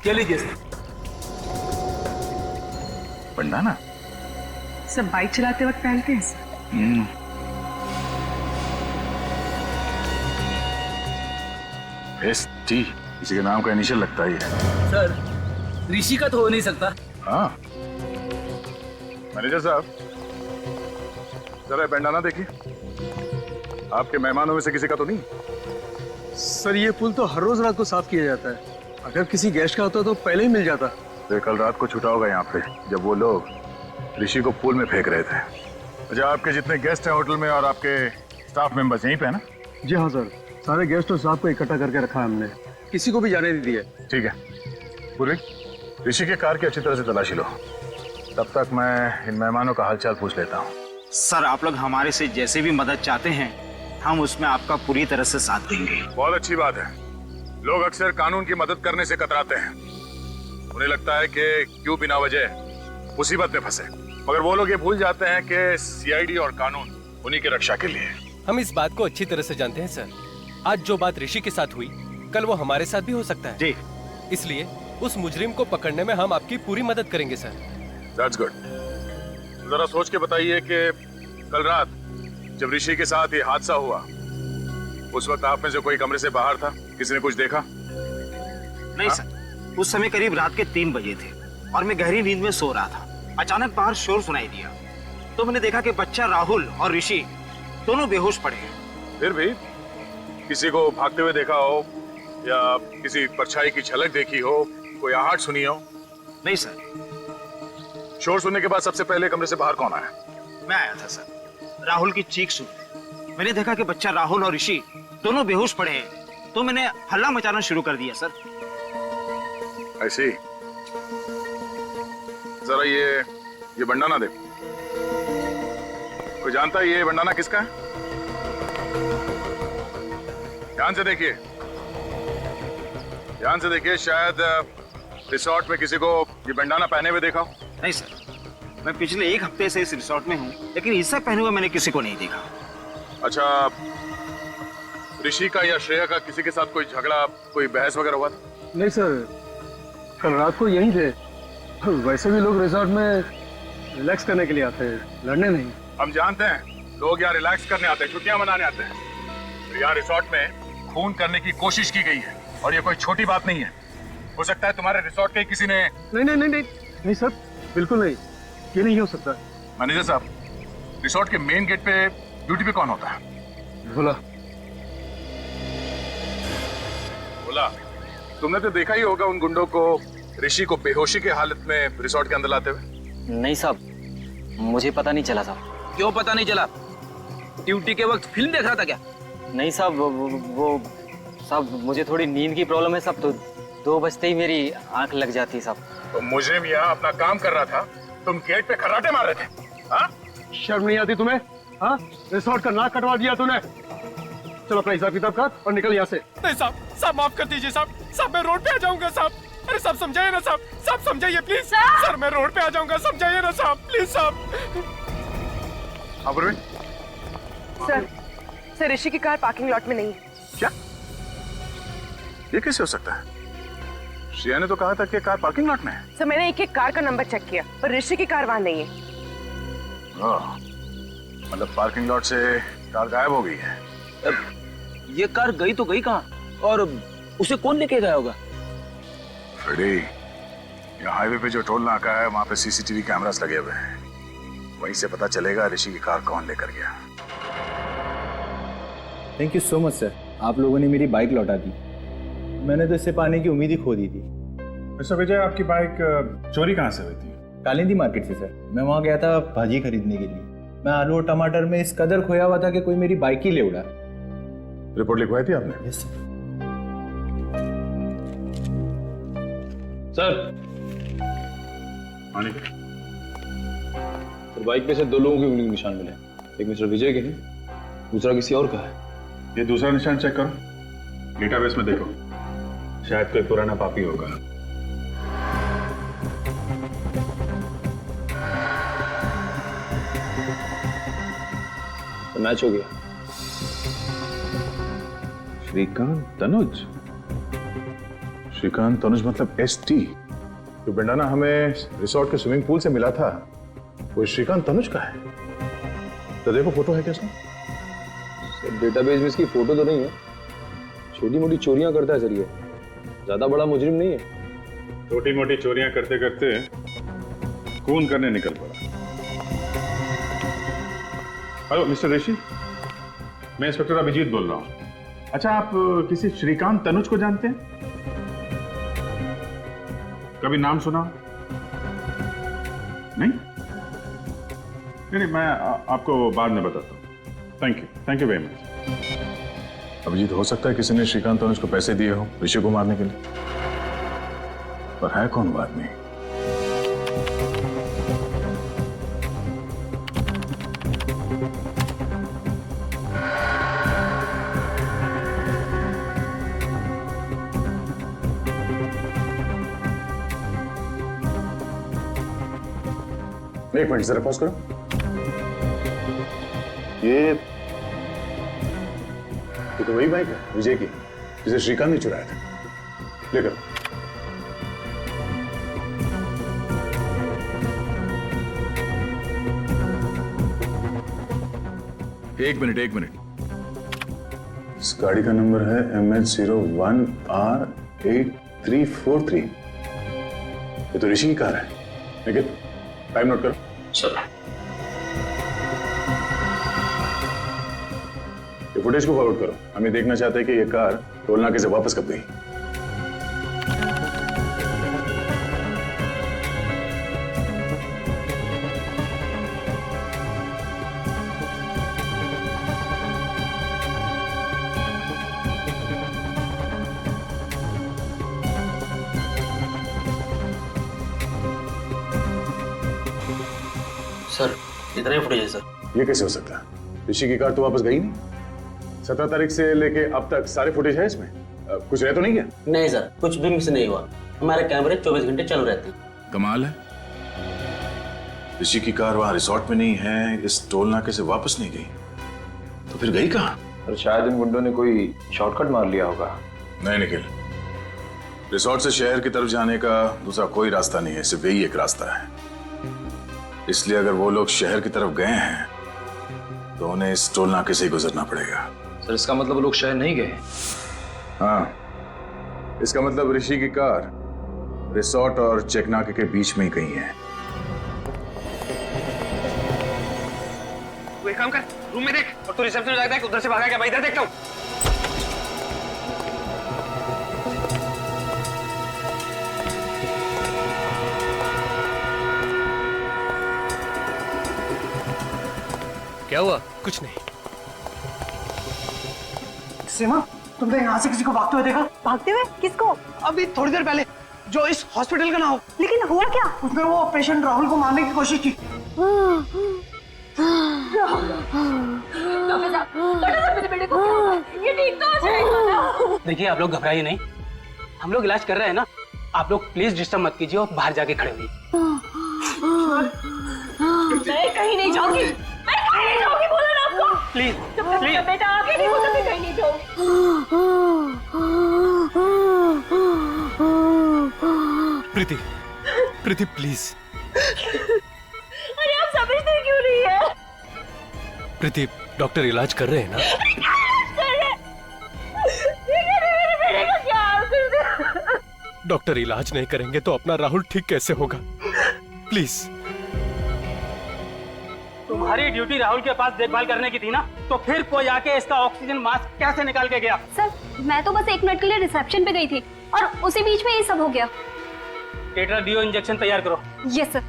ये लीजिए sir. Bandana सब बाइक चलाते वक्त पहनते हैं सर। ST किसी के नाम का इनिशियल लगता है ये। सर ऋषि का तो हो नहीं सकता। हाँ मैनेजर साहब, जरा बैंडाना देखिए, आपके मेहमानों में से किसी का तो नहीं? सर ये पुल तो हर रोज रात को साफ किया जाता है। अगर किसी गेस्ट का होता तो पहले ही मिल जाता। तो कल रात को छूटा होगा यहाँ पे जब वो लोग ऋषि को पुल में फेंक रहे थे। अच्छा, आपके जितने गेस्ट हैं होटल में और आपके स्टाफ मेंबर्स यहीं पे है ना? जी हाँ सर, सारे गेस्ट और स्टाफ को इकट्ठा करके रखा है हमने, किसी को भी जाने नहीं दिया। ठीक है पूर्वी, ऋषि के कार की अच्छी तरह से तलाशी लो, तब तक मैं इन मेहमानों का हालचाल पूछ लेता हूँ। सर आप लोग हमारे से जैसे भी मदद चाहते हैं हम उसमें आपका पूरी तरह से साथ देंगे। बहुत अच्छी बात है। लोग अक्सर कानून की मदद करने से कतराते हैं, उन्हें लगता है कि क्यों बिना वजह मुसीबत में फंसे, मगर वो लोग ये भूल जाते हैं कि CID और कानून उन्हीं की रक्षा के लिए। हम इस बात को अच्छी तरह से जानते हैं सर। आज जो बात ऋषि के साथ हुई कल वो हमारे साथ भी हो सकता है जी। इसलिए उस मुजरिम को पकड़ने में हम आपकी पूरी मदद करेंगे सर। That's good। जरा सोच के बताइए कि कल रात जब ऋषि के साथ ये हादसा हुआ उस वक्त आप में से कोई कमरे से बाहर था? किसी ने कुछ देखा? नहीं सर, उस समय करीब रात के 3 बजे थे और मैं गहरी नींद में सो रहा था। अचानक बाहर शोर सुनाई दिया तो मैंने देखा कि बच्चा राहुल और ऋषि दोनों बेहोश पड़े हैं। फिर भी किसी को भागते हुए देखा हो या किसी परछाई की झलक देखी हो, कोई आहट सुनी हो? नहीं सर। शोर सुनने के बाद सबसे पहले कमरे से बाहर कौन आया? मैं आया था सर। राहुल की चीख सुनी, मैंने देखा कि बच्चा राहुल और ऋषि दोनों बेहोश पड़े हैं तो मैंने हल्ला मचाना शुरू कर दिया सर। ऐसी जरा ये बंडाना देखो, कोई जानता है ये बंडाना किसका है? ध्यान से देखिए, ध्यान से देखिए, शायद रिसोर्ट में किसी को ये बंडाना पहने हुए देखा हो। नहीं सर, मैं पिछले 1 हफ्ते से इस रिसोर्ट में हूँ लेकिन इससे पहने हुए मैंने किसी को नहीं देखा। अच्छा, ऋषि का या श्रेया का किसी के साथ कोई झगड़ा, कोई बहस वगैरह हुआ था? नहीं सर, कल रात को यहीं थे। वैसे भी लोग रिजॉर्ट में रिलैक्स करने के लिए आते हैं, लड़ने नहीं। हम जानते हैं लोग यहाँ रिलैक्स करने आते हैं, छुट्टियां मनाने आते हैं। तो यहाँ रिसोर्ट में खून करने की कोशिश की गई है और ये कोई छोटी बात नहीं है। हो सकता है तुम्हारे रिसोर्ट के किसी ने। नहीं नहीं नहीं नहीं नहीं सर, बिल्कुल नहीं, ये नहीं हो सकता। मैनेजर साहब, रिसोर्ट के मेन गेट पे ड्यूटी पे कौन होता है? बोला बोला तुमने तो देखा ही होगा उन गुंडों को ऋषि को बेहोशी के हालत में रिसोर्ट के अंदर लाते हुए। नहीं साहब, मुझे पता नहीं चला साहब। क्यों पता नहीं चला? ड्यूटी के वक्त फिल्म देख रहा था क्या? नहीं साहब, वो साहब मुझे थोड़ी नींद की प्रॉब्लम है साहब, तो 2 बजते ही मेरी आंख लग जाती है साहब। तो मुजरिम यहाँ अपना काम कर रहा था, तुम गेट पे खर्राटे मार रहे थे। हाँ, शर्म नहीं आती तुम्हें? हाँ, रिसोर्ट का नाक कटवा दिया तूने। चलो अपना हिसाब किताब कर और निकल यहाँ से। नहीं साहब, साहब माफ कर दीजिए साहब, साहब मैं रोड पे आ जाऊंगा साहब। अरे साहब समझाइए ना साहब, साहब समझाइए प्लीज। सर मैं रोड पे आ जाऊंगा, समझाइए ना साहब प्लीज साहब। हाँ पूर्वी। सर ऋषि की कार पार्किंग लॉट में नहीं है। क्या? ये कैसे हो सकता है? श्रेया ने तो कहा था कि कार पार्किंग लॉट में है। सर मैंने एक कार का नंबर चेक किया पर ऋषि की कार वहाँ नहीं है। मतलब पार्किंग लॉट से कार गायब हो गई है। ये कार गई तो गई कहाँ, और उसे कौन लेके गया होगा? फ्रेडी, यहाँ हाईवे पे जो टोल नाका है वहाँ पे CCTV कैमरास लगे हुए हैं, वहीं से पता चलेगा ऋषि की कार कौन लेकर गया। Thank you so much sir, आप लोगों ने मेरी बाइक लौटा दी। मैंने तो इससे पाने की उम्मीद ही खो दी थी। मिस्टर विजय, आपकी बाइक चोरी कहाँ से हुई थी? कालिंदी मार्केट से सर। मैं वहाँ गया था भाजी खरीदने के लिए। मैं आलू और टमाटर में इस कदर खोया हुआ था कि कोई मेरी बाइक ही ले उड़ा। रिपोर्ट लिखवाई थी आपने? Yes sir. सर बाइक पे से 2 लोगों के उंगली के निशान मिले, एक मिस्टर विजय के हैं, दूसरा किसी और का है। ये दूसरा निशान चेक करो, डेटाबेस में देखो, शायद कोई पुराना पापी होगा। तो मैच हो गया। श्रीकांत तनुज, श्रीकांत तनुज मतलब ST? जो बंडाना हमें रिसोर्ट के स्विमिंग पूल से मिला था वो श्रीकांत तनुज का है। तो देखो फोटो है क्या सर? डेटाबेस में इसकी फोटो तो नहीं है। छोटी मोटी चोरियां करता है सर ये, ज्यादा बड़ा मुजरिम नहीं है। छोटी मोटी चोरियां करते करते खून करने निकल पड़ा। हेलो मिस्टर ऋषि, मैं इंस्पेक्टर अभिजीत बोल रहा हूँ। अच्छा, आप किसी श्रीकांत तनुज को जानते हैं? कभी नाम सुना? नहीं? नहीं, मैं आपको बाद में बताता हूँ। Thank you very much. Abhijit, हो सकता है किसी ने श्रीकांत तनुज को पैसे दिए हो ऋषि को मारने के लिए, पर है कौन वो आदमी? एक मिनट जरा पॉज करो। ये तो वही बाइक है विजय की जिसे श्रीकांत ने चुराया था। लेकर एक मिनट। इस गाड़ी का नंबर है MH01R8343। ये तो ऋषि की कार है। लेकिन टाइम नोट करो सर। ये फुटेज को फॉरवर्ड करो। हम ये देखना चाहते हैं कि ये कार टोल नाके से वापस कब गई। सर इतना ही फुटेज है सर। ये कैसे हो सकता है? ऋषि की कार तो वापस गई नहीं। 17 तारीख से लेके अब तक सारे फुटेज है इसमें। कुछ रह तो नहीं गया? नहीं सर, कुछ भी मिस नहीं हुआ। हमारे कैमरे 24 घंटे चल रहे थे। कमाल है, ऋषि की कार वहां रिसोर्ट में नहीं है, इस टोल नाके से वापस नहीं गई, तो फिर गई कहां? और शायद इन गुंडों ने कोई शॉर्टकट मार लिया होगा। नहीं निखिल, रिसोर्ट से शहर की तरफ जाने का दूसरा कोई रास्ता नहीं है, सिर्फ यही एक रास्ता है। इसलिए अगर वो लोग शहर की तरफ गए हैं तो उन्हें इस टोल नाके से ही गुजरना पड़ेगा। सर इसका मतलब वो लोग शहर नहीं गए? हाँ, इसका मतलब ऋषि की कार रिसोर्ट और चेक नाके के बीच में ही कहीं है। तू एक काम कर, रूम में देख, और तू रिसेप्शन में जाके देख उधर से भागा क्या। मैं इधर देखता हूँ। क्या हुआ? कुछ नहीं। सीमा, तुमने यहाँ से किसी को भागते हुए देखा? भागते हुए? किसको? अभी थोड़ी देर पहले, जो इस हॉस्पिटल का ना हो। लेकिन हुआ क्या? उसने वो पेशेंट राहुल को मारने की कोशिश की। देखिए आप लोग घबराइए नहीं, हम लोग इलाज कर रहे हैं ना। आप लोग प्लीज डिस्टर्ब मत कीजिए और बाहर जाके खड़े होइए। मैं कहीं नहीं जाऊंगी, मैं कहीं नहीं जाऊंगी, बोला ना आपको। प्लीज प्लीज बेटा आगे नहीं बोला, मैं कहीं नहीं जाऊंगी। प्रीति प्लीज। अरे आप समझते क्यों नहीं है? प्रीति, डॉक्टर इलाज कर रहे हैं ना। डॉक्टर इलाज नहीं करेंगे तो अपना राहुल ठीक कैसे होगा? प्लीज। तुम्हारी ड्यूटी राहुल के पास देखभाल करने की थी ना, तो फिर कोई आके इसका ऑक्सीजन मास्क कैसे निकाल के गया? सर, मैं तो बस 1 मिनट के लिए रिसेप्शन पे गई थी और उसी बीच में ये सब हो गया। टेट्राडियो इंजेक्शन तैयार करो। Yes sir.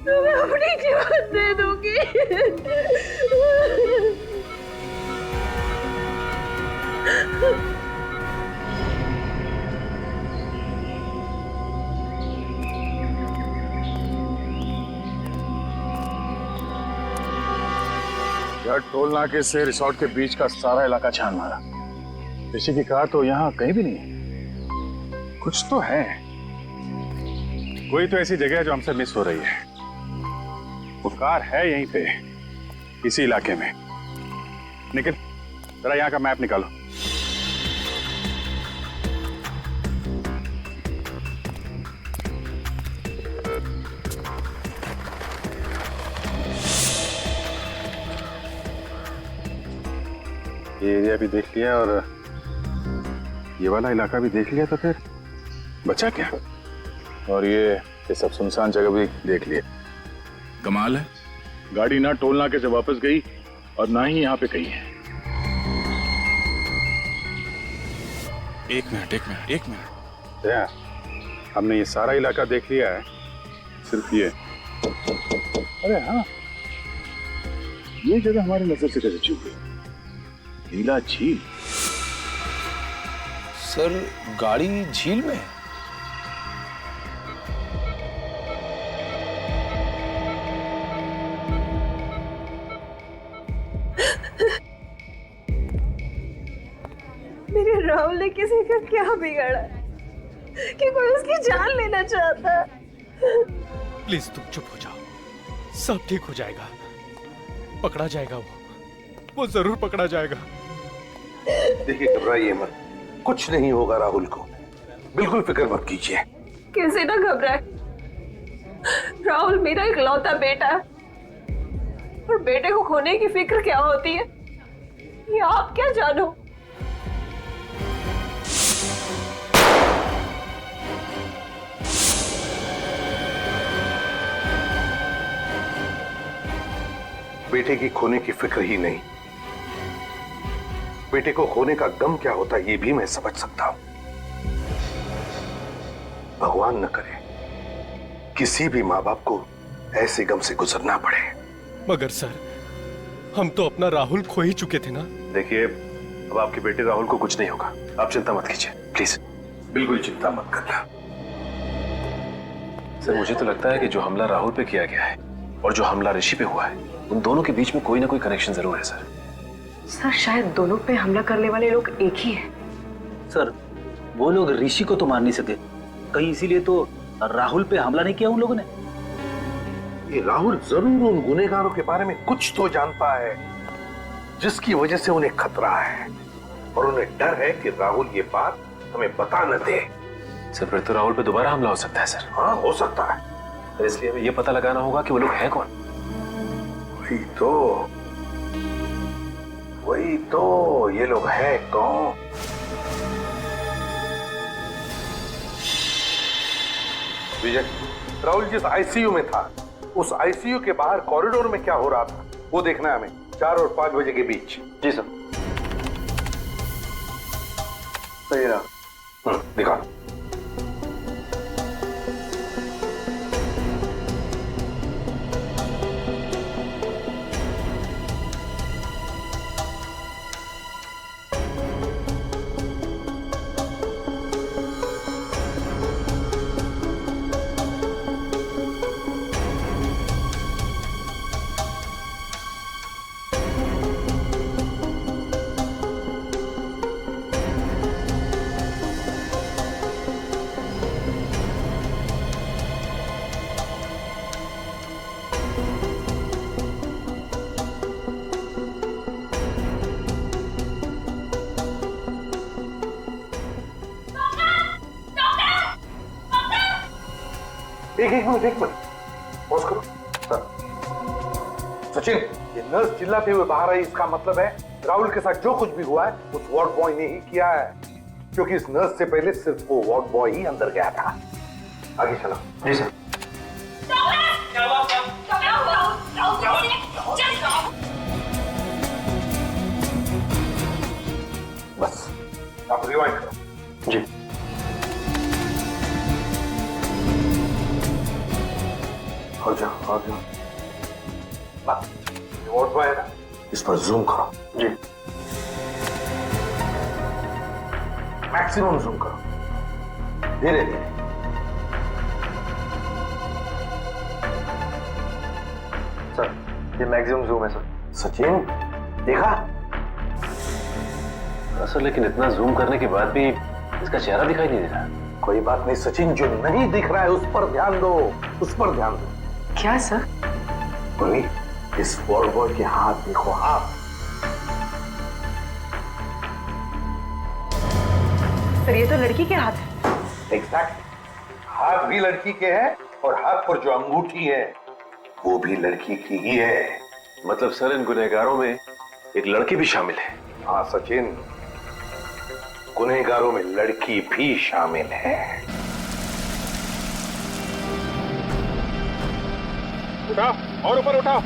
मैं अपनी जीवन दे दूंगी। यार टोल नाके से रिसोर्ट के बीच का सारा इलाका छान मारा। ऋषि की कार तो यहाँ कहीं भी नहीं है। कुछ तो है, कोई तो ऐसी जगह है जो हमसे मिस हो रही है। वो कार है यहीं पे, इसी इलाके में। निखिल, जरा यहाँ का मैप निकालो। ये एरिया भी देख लिया और ये वाला इलाका भी देख लिया, तो फिर बचा क्या? और ये सब सुनसान जगह भी देख लिया। कमाल है, गाड़ी ना टोल नाके से वापस गई और ना ही यहाँ पे कहीं है। एक मिनट। यार, हमने ये सारा इलाका देख लिया है, सिर्फ ये। अरे हाँ, ये जगह हमारी नजर से कैसे चूक गई? नीला झील। सर, गाड़ी झील में? मेरे राहुल ने किसी का क्या बिगाड़ा कि कोई उसकी जान लेना चाहता? प्लीज तुम चुप हो जाओ, सब ठीक हो जाएगा। पकड़ा जाएगा, वो जरूर पकड़ा जाएगा। देखिए, घबराइए मत, कुछ नहीं होगा राहुल को, बिल्कुल फिक्र मत कीजिए। कैसे ना घबराए, राहुल मेरा इकलौता बेटा है और बेटे को खोने की फिक्र क्या होती है ये आप क्या जानो। बेटे की खोने की फिक्र ही नहीं, बेटे को खोने का गम क्या होता है ये भी मैं समझ सकता हूं। भगवान न करे किसी भी माँ बाप को ऐसे गम से गुजरना पड़े। मगर सर, हम तो अपना राहुल खो ही चुके थे ना। देखिए, अब आपके बेटे राहुल को कुछ नहीं होगा, आप चिंता मत कीजिए, प्लीज बिल्कुल चिंता मत करना। सर, मुझे तो लगता है कि जो हमला राहुल पे किया गया है और जो हमला ऋषि पे हुआ है, उन दोनों के बीच में कोई ना कोई कनेक्शन जरूर है सर। सर, शायद दोनों पे हमला करने वाले लोग एक ही हैं। सर, वो लोग ऋषि को तो मार नहीं सके, कहीं इसीलिए तो राहुल पे हमला नहीं किया उन लोगों ने। ये राहुल जरूर उन गुनहगारों के बारे में कुछ तो जानता है जिसकी वजह से उन्हें खतरा है, और उन्हें डर है कि राहुल ये बात हमें बता न दे। सर, फिर तो राहुल पे दोबारा हमला हो सकता है सर। हाँ, हो सकता है। तो इसलिए हमें ये पता लगाना होगा कि वो लोग हैं कौन। वही तो ये लोग हैं कौन? विजय, राहुल जिस आईसीयू में था, उस आईसीयू के बाहर कॉरिडोर में क्या हो रहा था वो देखना है हमें, 4 और 5 बजे के बीच। जी सर। सही रहा। दिखा। एक मिनट पॉज करो। सचिन, ये नर्स चिल्लाते हुए बाहर आई, इसका मतलब है राहुल के साथ जो कुछ भी हुआ है उस वार्ड बॉय ने ही किया है, क्योंकि इस नर्स से पहले सिर्फ वो वार्ड बॉय ही अंदर गया था। आगे चलो। जी सर। बस आप रिवाइंड करो। जी। और जाओ। ये वार्ड बॉय है ना, इस पर जूम करो। जी। मैक्सिमम जूम करो, धीरे धीरे। सर, ये मैक्सिमम जूम है सर। सचिन देखा? सर लेकिन इतना जूम करने के बाद भी इसका चेहरा दिखाई नहीं दे रहा। कोई बात नहीं सचिन, जो नहीं दिख रहा है उस पर ध्यान दो, उस पर ध्यान दो। क्या सर? वही इस बॉल बॉय के हाथ देखो, हाथ। सर ये तो लड़की के हाथ है। एग्जैक्ट, हाथ भी लड़की के हैं और हाथ पर जो अंगूठी है वो भी लड़की की ही है। मतलब सर इन गुनहगारों में एक लड़की भी शामिल है? हाँ सचिन, गुनहगारों में लड़की भी शामिल है। उठाओ और ऊपर उठाओ।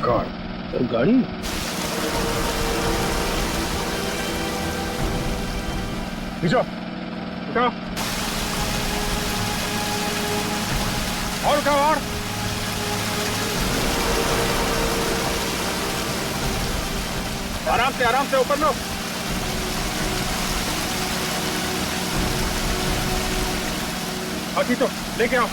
गॉड, गाड़ी नीचे उठाओ और उठाओ और आराम से ऊपर लो। तो लेके आओ।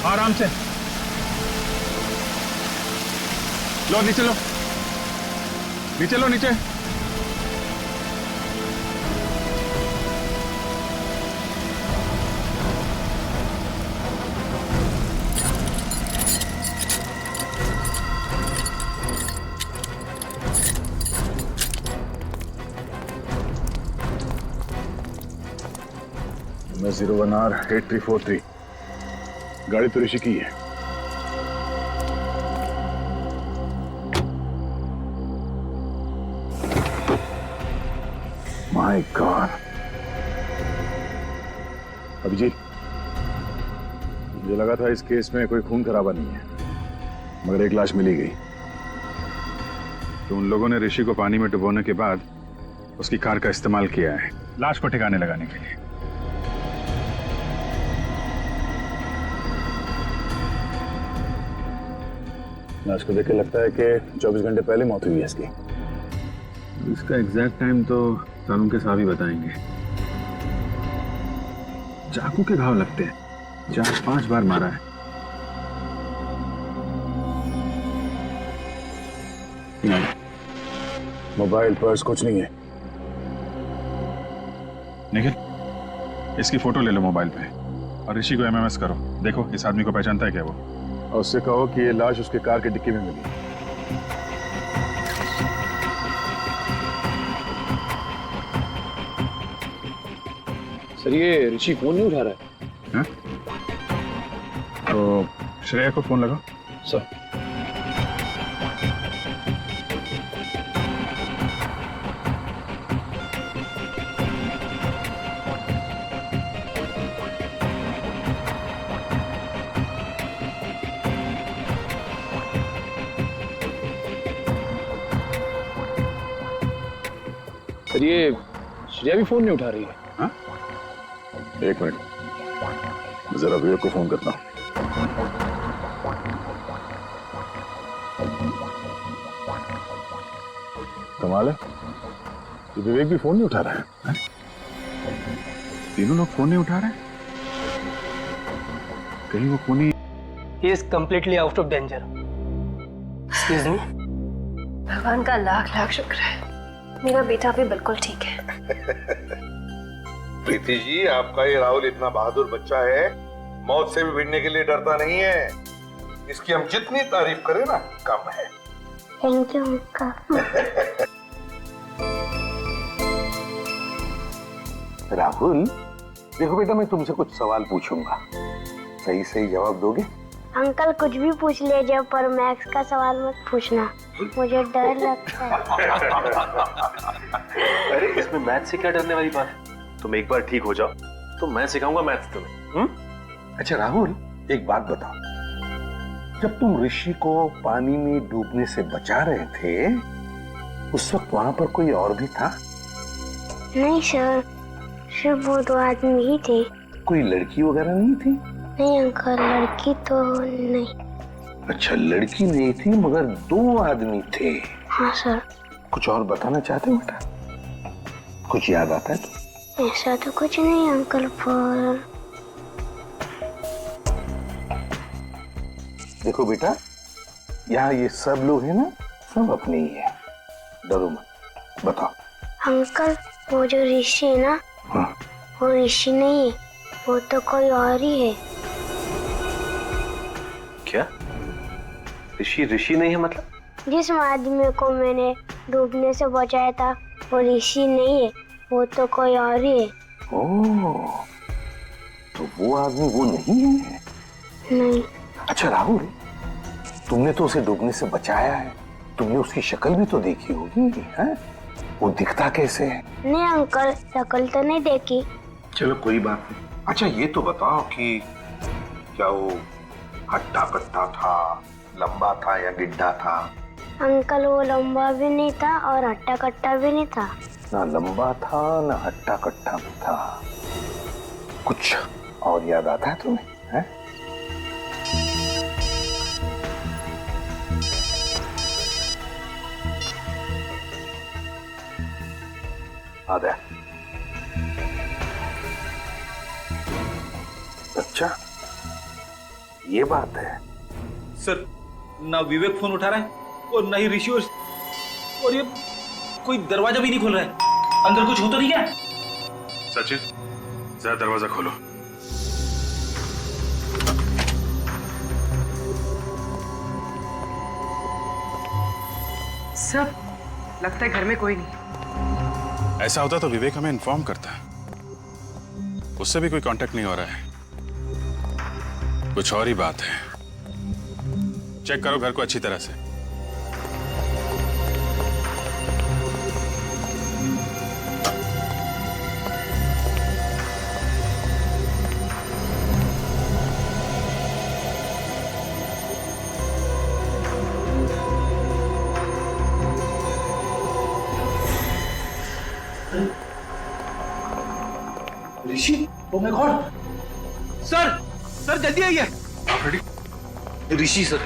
आराम से लो, नीचे लो, नीचे लो, नीचे। मैं 01R8343, गाड़ी तो ऋषि की है। माय गॉड, अभिजीत, मुझे लगा था इस केस में कोई खून खराबा नहीं है, मगर एक लाश मिली गई। तो उन लोगों ने ऋषि को पानी में डुबोने के बाद उसकी कार का इस्तेमाल किया है लाश को ठिकाने लगाने के लिए। लाश को देख के लगता है कि 24 घंटे पहले मौत हुई है इसकी। इसका एग्जैक्ट टाइम तो कानून के साहब ही बताएंगे। चाकू के घाव लगते हैं, 4-5 बार मारा है। नहीं, मोबाइल पर्स कुछ नहीं है। निखिल, इसकी फोटो ले लो मोबाइल पे और ऋषि को एमएमएस करो। देखो इस आदमी को पहचानता है क्या वो, और उससे कहो कि ये लाश उसके कार के डिक्की में मिली। सर ये ऋषि फोन नहीं उठा रहा है। तो श्रेया को फोन लगाओ। सर सर ये श्रेया भी फोन नहीं उठा रही है। हाँ? एक मिनट, जरा विवेक को फोन करता हूं। कमाल है, ये विवेक भी फोन नहीं उठा रहा है। हाँ? तीनों लोग फोन नहीं उठा रहे हैं। कहीं वो खूनी। He is completely out of danger. Excuse me. भगवान का लाख लाख शुक्र है, मेरा बेटा भी बिल्कुल ठीक है। प्रीति जी, आपका ये राहुल इतना बहादुर बच्चा है, मौत से भी भिड़ने के लिए डरता नहीं है। इसकी हम जितनी तारीफ करें ना कम है। Thank you uncle. राहुल, देखो बेटा, मैं तुमसे कुछ सवाल पूछूंगा, सही सही जवाब दोगे? अंकल कुछ भी पूछ लीजिए, पर मैथ्स का सवाल मत पूछना, मुझे डर लगता है। अरे इसमें मैथ से क्या डरने वाली बात है? तुम एक बार ठीक हो जाओ तो मैं सिखाऊंगा मैथ्स तुम्हें। अच्छा राहुल, एक बात बताओ, जब तुम ऋषि को पानी में डूबने से बचा रहे थे, उस वक्त वहां पर कोई और भी था? नहीं सर, सिर्फ वो 2 आदमी ही थे। कोई लड़की वगैरह नहीं थी? नहीं अंकल, लड़की तो नहीं। अच्छा, लड़की नहीं थी मगर 2 आदमी थे। हाँ सर। कुछ और बताना चाहते हो बेटा? कुछ याद आता है तो? ऐसा तो कुछ नहीं अंकल, पर देखो बेटा, यहाँ ये सब लोग हैं ना, सब अपने ही है, डरो मत। बताओ। अंकल वो जो ऋषि है ना, हाँ। वो ऋषि नहीं है, वो तो कोई और ही है। क्या? ऋषि ऋषि नहीं है मतलब? जिस आदमी को मैंने डूबने से बचाया था वो ऋषि नहीं है, वो तो कोई और ही है। ओह, तो वो आदमी वो नहीं है? नहीं। अच्छा राहुल, तुमने तो उसे डूबने से बचाया है, तुमने उसकी शक्ल भी तो देखी होगी, हैं? वो दिखता कैसे है? नहीं अंकल, शक्ल तो नहीं देखी। चलो कोई बात नहीं। अच्छा ये तो बताओ कि क्या वो हट्टा कट्टा था, लंबा था या गिड्ढा था? अंकल वो लंबा भी नहीं था और हट्टा कट्टा भी नहीं था। ना लंबा था ना हट्टा कट्टा भी था। कुछ और याद आता है तुम्हें? हैं? आधा। अच्छा ये बात है। सर ना विवेक फोन उठा रहा है और ना ही ऋषि, और ये कोई दरवाजा भी नहीं खोल रहा है। अंदर कुछ हो तो नहीं क्या? सचिन जरा दरवाजा खोलो। सब लगता है घर में कोई नहीं। ऐसा होता तो विवेक हमें इन्फॉर्म करता। उससे भी कोई कांटेक्ट नहीं हो रहा है। कुछ और ही बात है। चेक करो घर को अच्छी तरह से। Rishi, oh my God! Sir sir जल्दी आइए। आप रेडी? ऋषि सर।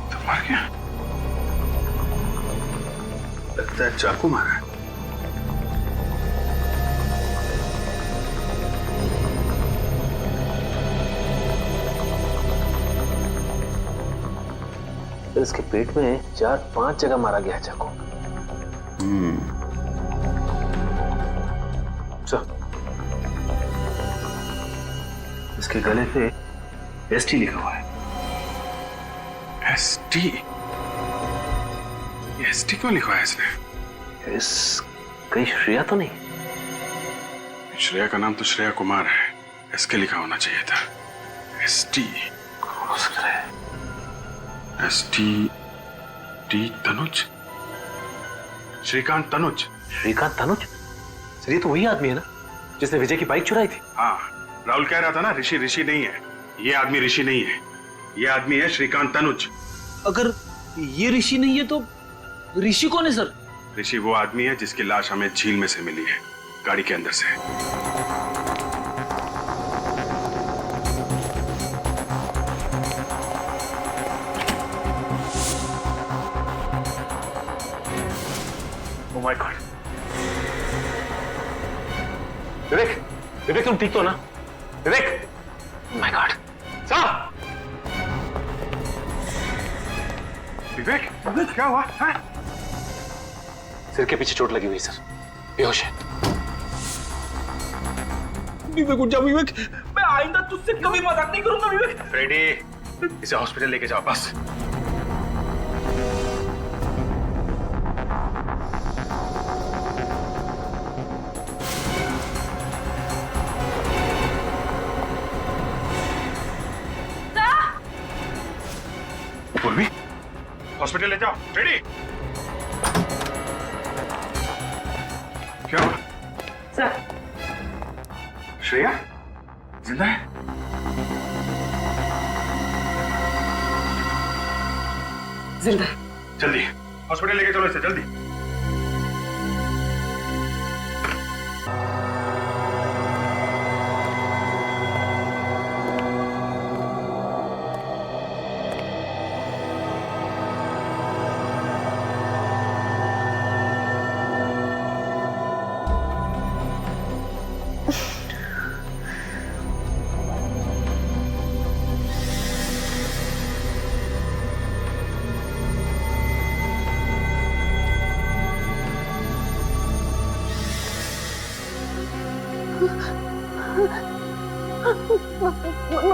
तो मार गया? लगता है चाकू मारा है। इसके पेट में 4-5 जगह मारा गया है चाकू। इसके गले पे एसटी लिखा हुआ है। एसटी? एसटी क्यों लिखा है इसने? कहीं श्रेया तो नहीं? श्रेया का नाम तो श्रेया कुमार है। इसके लिखा होना चाहिए था एसटी। कौन हो सकता है? ST T Tanuj, Shrikant Tanuj. Shrikant Tanuj? Sir ये तो वही आदमी है ना जिसने विजय की बाइक चुराई थी। हाँ, राहुल कह रहा था ना ऋषि ऋषि नहीं है। ये आदमी ऋषि नहीं है, ये आदमी है श्रीकांत तनुज। अगर ये ऋषि नहीं है तो ऋषि कौन है सर? ऋषि वो आदमी है जिसकी लाश हमें झील में से मिली है, गाड़ी के अंदर से। Oh my God! विवेक, विवेक तुम ठीक तो ना? विवेक! Oh my God! साहब! विवेक, विवेक क्या हुआ? हाँ? सिर के पीछे चोट लगी हुई सर, बेहोश है। विवेक उठ जाओ विवेक, मैं आइंदा तुझसे कभी मजाक नहीं करूंगा विवेक। फ्रेडी, इसे हॉस्पिटल लेके जाओ बस। पूर्वी, हॉस्पिटल ले जाओ। फ्रेडी, क्या हुआ? सर श्रेया जिंदा है? जिंदा। जल्दी हॉस्पिटल लेके चलो इसे, जल्दी।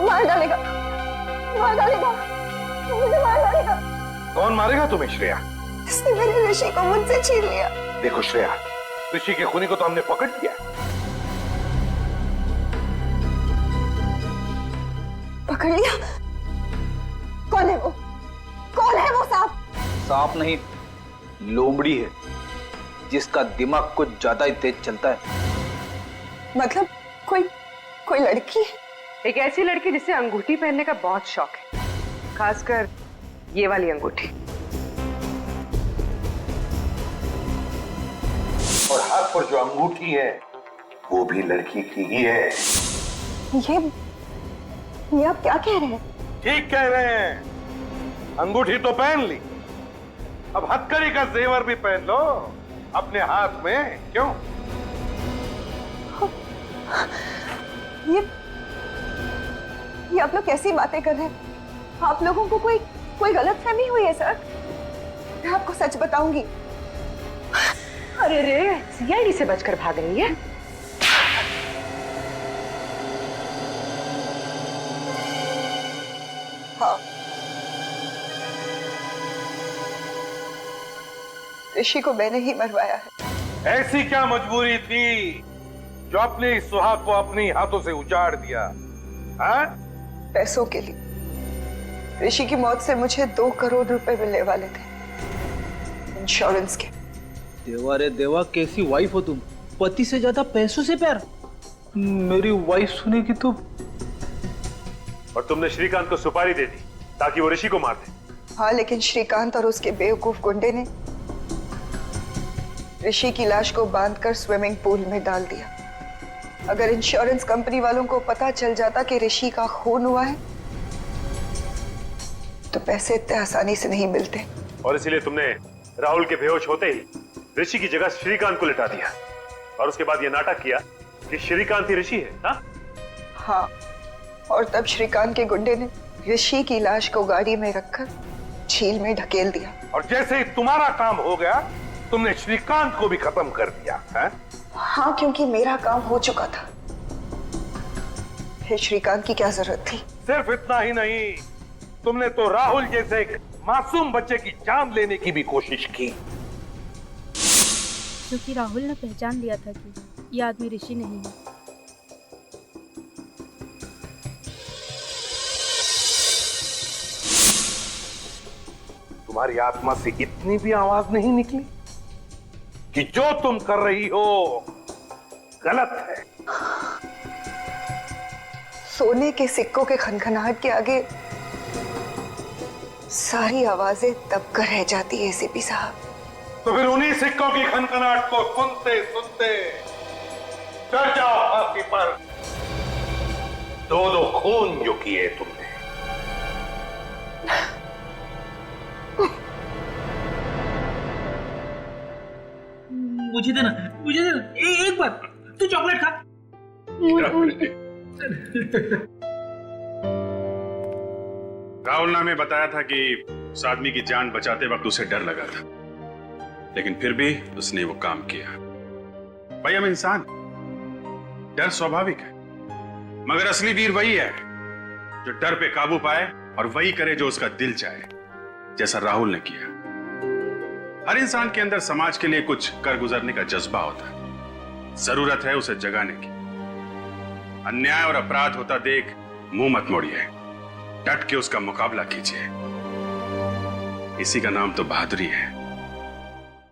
मार डालेगा, मार डालेगा, मुझे मार डालेगा। कौन मारेगा तुम्हें श्रेया? इसने मेरे ऋषि को मुझसे छीन लिया। देखो श्रेया, ऋषि के खूनी को तो हमने पकड़ लिया। पकड़ लिया? कौन है वो? कौन है वो सांप? सांप नहीं, लोमड़ी है, जिसका दिमाग कुछ ज्यादा ही तेज चलता है। मतलब कोई लड़की है? एक ऐसी लड़की जिसे अंगूठी पहनने का बहुत शौक है, खासकर ये वाली अंगूठी। और हाथ पर जो अंगूठी है वो भी लड़की की ही है। ये आप क्या कह रहे हैं? ठीक कह रहे हैं। अंगूठी तो पहन ली, अब हथकड़ी का जेवर भी पहन लो अपने हाथ में। क्यों? ये आप लोग कैसी बातें कर रहे हैं? आप लोगों को कोई गलतफहमी हुई है सर। मैं आपको सच बताऊंगी। अरे रे, सीआईडी से बचकर भाग रही है। हाँ, ऋषि को मैंने ही मरवाया है। ऐसी क्या मजबूरी थी जो अपने इस सुहाग को अपने हाथों से उजाड़ दिया? हाँ? पैसों के लिए। ऋषि की मौत से मुझे 2 करोड़ रुपए मिलने वाले थे, इंश्योरेंस के। देवा रे देवा, कैसी वाइफ हो तुम, पति से ज्यादा पैसों से प्यार। मेरी वाइफ सुनेगी तो। और तुमने श्रीकांत को सुपारी दे दी ताकि वो ऋषि को मार दे। हाँ, लेकिन श्रीकांत और उसके बेवकूफ गुंडे ने ऋषि की लाश को बांधकर स्विमिंग पूल में डाल दिया। अगर इंश्योरेंस कंपनी वालों को पता चल जाता कि ऋषि का खून हुआ है तो पैसे इतने आसानी से नहीं मिलते। और इसीलिए तुमने राहुल के बेहोश होते ही ऋषि की जगह श्रीकांत को लिटा दिया और उसके बाद ये नाटक किया कि श्रीकांत ही ऋषि है। हाँ? हाँ, और तब श्रीकांत के गुंडे ने ऋषि की लाश को गाड़ी में रखकर झील में ढकेल दिया। और जैसे ही तुम्हारा काम हो गया तुमने श्रीकांत को भी खत्म कर दिया है? हाँ, क्योंकि मेरा काम हो चुका था। फिर श्रीकांत की क्या जरूरत थी? सिर्फ इतना ही नहीं, तुमने तो राहुल जैसे एक मासूम बच्चे की जान लेने की भी कोशिश की। क्योंकि राहुल ने पहचान लिया था कि ये आदमी ऋषि नहीं है। तुम्हारी आत्मा से इतनी भी आवाज नहीं निकली कि जो तुम कर रही हो गलत है? सोने के सिक्कों के खनखनाहट के आगे सारी आवाजें दबकर रह जाती है एसीपी साहब। तो फिर उन्हीं सिक्कों की खनखनाहट को सुनते सुनते चढ़ जाओ फांसी पर। 2 खून जो किए तुमने। मुझे देना, मुझे देना, एक बार तू चॉकलेट खा। राहुल ने हमें बताया था कि उस आदमी की जान बचाते वक्त उसे डर लगा था, लेकिन फिर भी उसने वो काम किया। भाई हम इंसान, डर स्वाभाविक है, मगर असली वीर वही है जो डर पे काबू पाए और वही करे जो उसका दिल चाहे, जैसा राहुल ने किया। हर इंसान के अंदर समाज के लिए कुछ कर गुजरने का जज्बा होता है, जरूरत है उसे जगाने की। अन्याय और अपराध होता देख मुंह मत मोड़िए, डट के उसका मुकाबला कीजिए। इसी का नाम तो बहादुरी है।